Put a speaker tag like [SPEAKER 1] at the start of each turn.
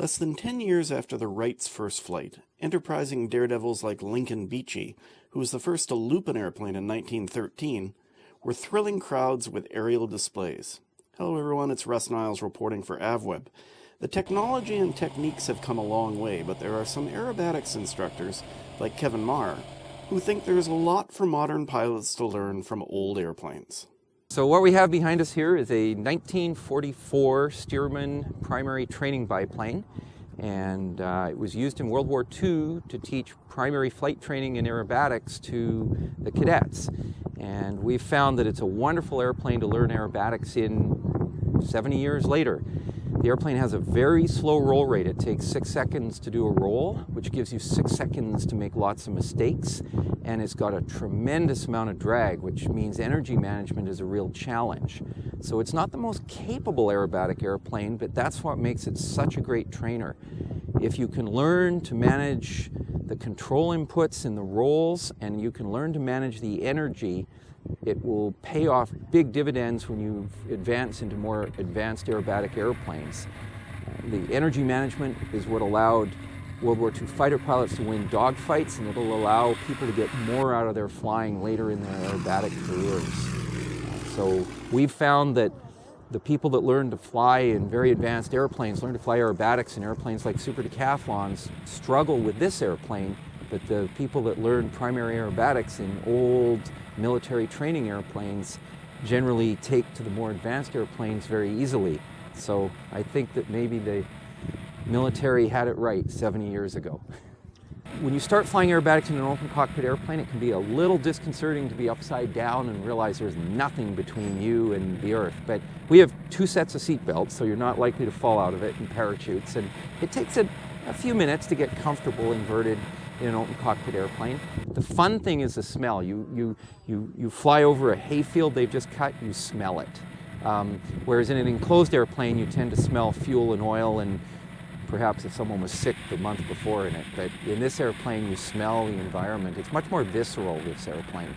[SPEAKER 1] Less than 10 years after the Wrights' first flight, enterprising daredevils like Lincoln Beechey, who was the first to loop an airplane in 1913, were thrilling crowds with aerial displays. Hello everyone, it's Russ Niles reporting for AvWeb. The technology and techniques have come a long way, but there are some aerobatics instructors, like Kevin Maher, who think there's a lot for modern pilots to learn from old airplanes.
[SPEAKER 2] So what we have behind us here is a 1944 Stearman primary training biplane, and it was used in World War II to teach primary flight training in aerobatics to the cadets. And we've found that it's a wonderful airplane to learn aerobatics in 70 years later. The airplane has a very slow roll rate. It takes 6 seconds to do a roll, which gives you 6 seconds to make lots of mistakes. And it's got a tremendous amount of drag, which means energy management is a real challenge. So it's not the most capable aerobatic airplane, but that's what makes it such a great trainer. If you can learn to manage the control inputs in the rolls, and you can learn to manage the energy, it will pay off big dividends when you advance into more advanced aerobatic airplanes. The energy management is what allowed World War II fighter pilots to win dogfights, and it'll allow people to get more out of their flying later in their aerobatic careers. So we've found that the people that learn to fly in very advanced airplanes, learn to fly aerobatics in airplanes like super decathlons, struggle with this airplane, but the people that learn primary aerobatics in old military training airplanes generally take to the more advanced airplanes very easily. So I think that maybe the military had it right 70 years ago. When you start flying aerobatics in an open cockpit airplane, it can be a little disconcerting to be upside down and realize there's nothing between you and the earth. But we have 2 sets of seat belts, so you're not likely to fall out of it, and parachutes. And it takes a few minutes to get comfortable inverted in an open cockpit airplane. The fun thing is the smell. You fly over a hayfield they've just cut, you smell it. Whereas in an enclosed airplane, you tend to smell fuel and oil, and perhaps if someone was sick the month before in it. But in this airplane, you smell the environment. It's much more visceral, this airplane.